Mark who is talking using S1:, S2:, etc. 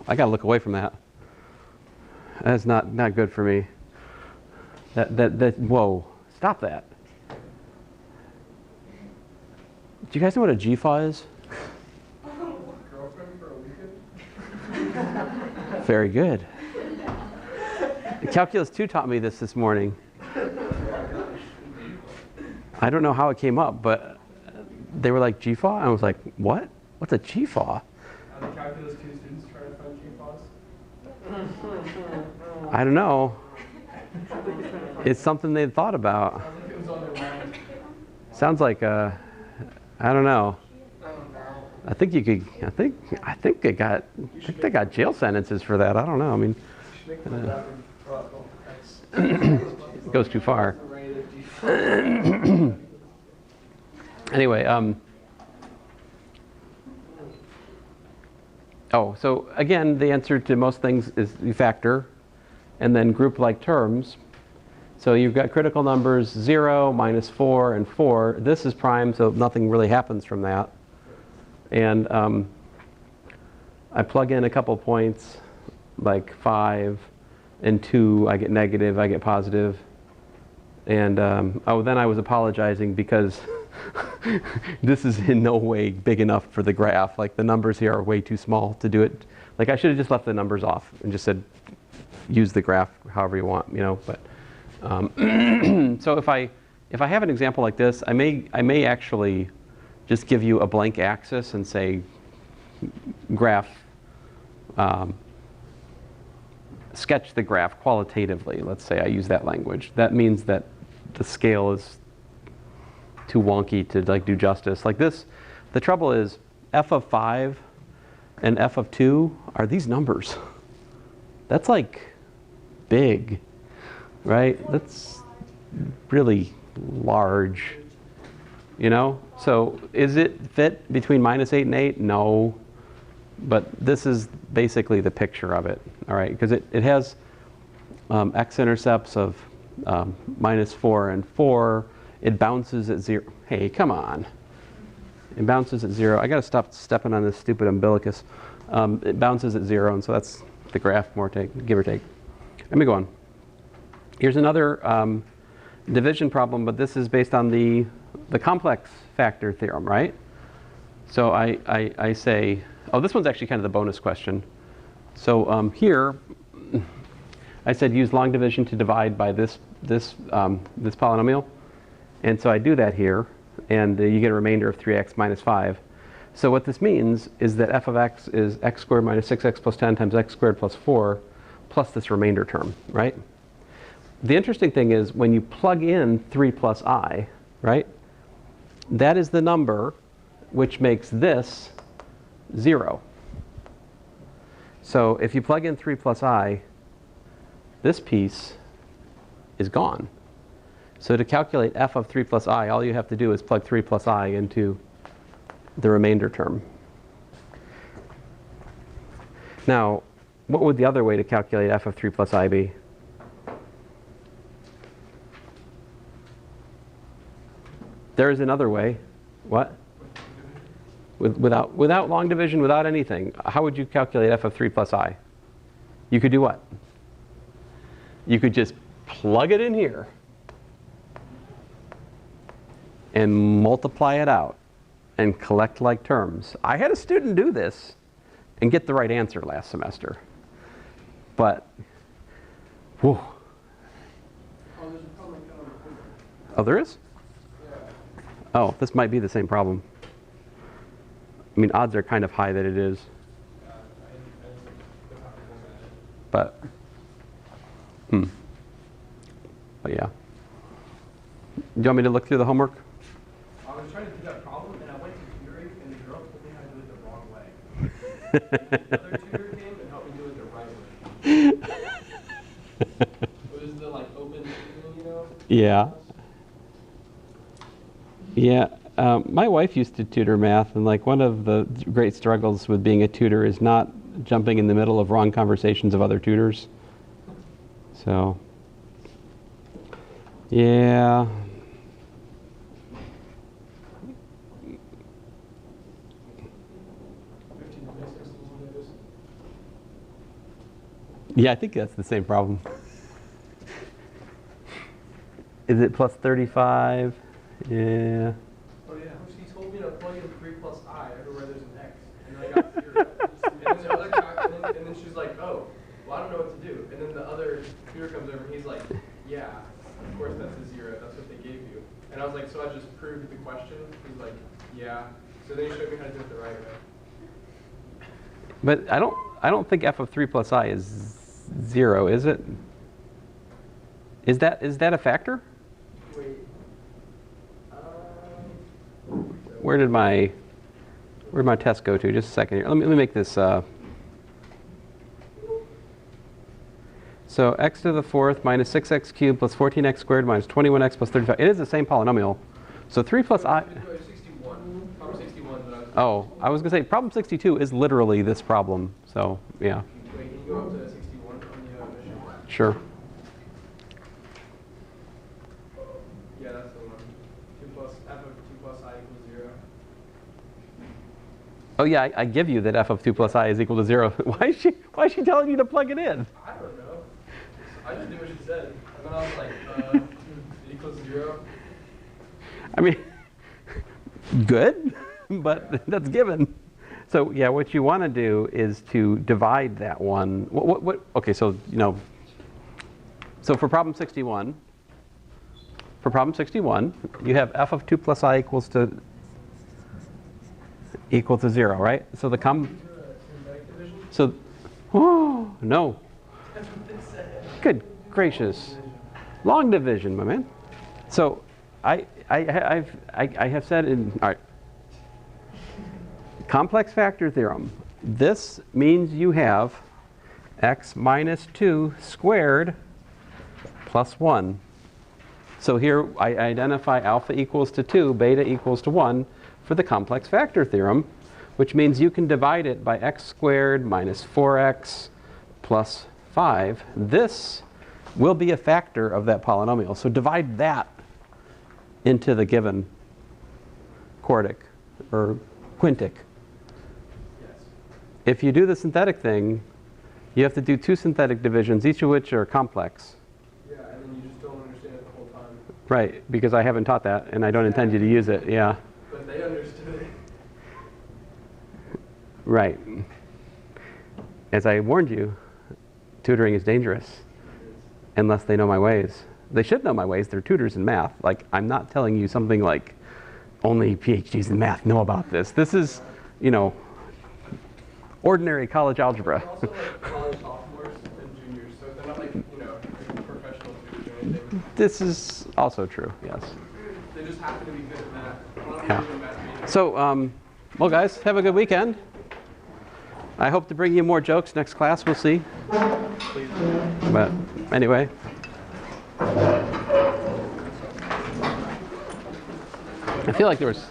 S1: I gotta look away from that. That's not good for me. Whoa, stop that. Do you guys know what a GFA is?
S2: Girlfriend for a weekend?
S1: Very good. Calculus 2 taught me this morning. I don't know how it came up, but they were like, GFA? I was like, what? What's a GFA?
S2: Are the Calculus 2 students trying to find GFAs?
S1: I don't know. It's something they'd thought about.
S2: It was on their mind.
S1: Sounds like I don't know. I think you could. I think they got jail sentences for that. I don't know. I mean, it goes too far. Anyway, oh, so again, the answer to most things is you factor, and then group like terms. So you've got critical numbers 0, -4, and 4. This is prime, so nothing really happens from that. And I plug in a couple points, like 5 and 2. I get negative, I get positive. And oh, then I was apologizing because this is in no way big enough for the graph. Like the numbers here are way too small to do it. Like I should have just left the numbers off and just said, use the graph however you want, you know. But so if I have an example like this, I may actually just give you a blank axis and say graph, sketch the graph qualitatively. Let's say I use that language. That means that the scale is too wonky to like do justice. Like this, the trouble is f of 5 and f of 2 are these numbers. That's like big, right? That's really large, you know? So is it fit between -8 and 8? No. But this is basically the picture of it, all right? Because it has x-intercepts of -4 and 4. It bounces at 0. Hey, come on. It bounces at 0. I got to stop stepping on this stupid umbilicus. It bounces at 0, and so that's the graph, give or take. Let me go on. Here's another division problem, but this is based on the complex factor theorem, right? So I say, oh, this one's actually kind of the bonus question. So here, I said use long division to divide by this polynomial. And so I do that here, and you get a remainder of 3x minus 5. So what this means is that f of x is x squared minus 6x plus 10 times x squared plus 4 plus this remainder term, right? The interesting thing is when you plug in 3 plus I, right? That is the number which makes this 0. So if you plug in 3 plus I, this piece is gone. So to calculate f of 3 plus I, all you have to do is plug 3 plus I into the remainder term. Now, what would the other way to calculate f of 3 plus I be? There is another way. What? Without long division, without anything. How would you calculate f of 3 plus I? You could do what? You could just plug it in here and multiply it out and collect like terms. I had a student do this and get the right answer last semester. But, whew. Oh, there is? Oh, this might be the same problem. I mean, odds are kind of high that it is. But yeah. Do you want me to look through the homework?
S2: I was trying to do that problem, and I went to tutoring, and the girl told me how to do it the wrong way. Another tutor came and helped me do it the right way. It was the like open tutoring, you know?
S1: Yeah. Yeah. My wife used to tutor math, and like one of the great struggles with being a tutor is not jumping in the middle of wrong conversations of other tutors. So, yeah. Yeah, I think that's the same problem. Is it plus 35? Yeah.
S2: Oh yeah, she told me to plug in 3 plus I everywhere there's an X, and then I got 0. And then the other guy, and then she's like, oh, well I don't know what to do. And then the other tutor comes over and he's like, yeah, of course that's a 0. That's what they gave you. And I was like, so I just proved the question? He's like, yeah. So then he showed me how to do it the right way.
S1: But I don't think f of 3 plus I is 0, is it? Is that a factor?
S2: Wait.
S1: Where'd my test go to? Just a second here. Let me make this. So x to the fourth minus 6x cubed plus 14x squared minus 21x plus 35. It is the same polynomial. So 3 plus I.
S2: 61. Problem 61.
S1: Oh, I was going to say problem 62 is literally this problem. So yeah.
S2: Wait, can you go up to 61 on the mission?
S1: Sure.
S2: Yeah, that's the one. 2 plus f of 2 plus I equals 0.
S1: Oh yeah, I give you that f of 2 plus I is equal to 0. Why is she telling you to plug it in?
S2: I don't know. I just did what she said. And then I was like, it equals 0.
S1: I mean, good, but that's given. So yeah, what you want to do is to divide that one. Okay, so so for problem 61, you have f of 2 plus I equal to 0, right? So oh no.
S2: That's what they said.
S1: Good gracious, long division, my man. So I have said in all right. Complex factor theorem. This means you have x minus 2 squared plus 1. So here I identify alpha equals to 2, beta equals to 1 for the complex factor theorem, which means you can divide it by x squared minus 4x plus 5. This will be a factor of that polynomial. So divide that into the given quartic or quintic. If you do the synthetic thing, you have to do 2 synthetic divisions, each of which are complex.
S2: Yeah, and then you just don't understand it the whole time.
S1: Right, because I haven't taught that, and I don't intend you to use it, yeah.
S2: But they understood it.
S1: Right. As I warned you, tutoring is dangerous, unless they know my ways. They should know my ways, they're tutors in math. Like, I'm not telling you something like, only PhDs in math know about this. This is, ordinary college algebra.
S2: Also like college sophomores and juniors, so they're not like, like professional tutors or anything.
S1: This is also true, yes.
S2: They just happen to be good at math.
S1: Yeah. So, well guys, have a good weekend. I hope to bring you more jokes next class, we'll see.
S2: Please.
S1: But anyway. I feel like there was...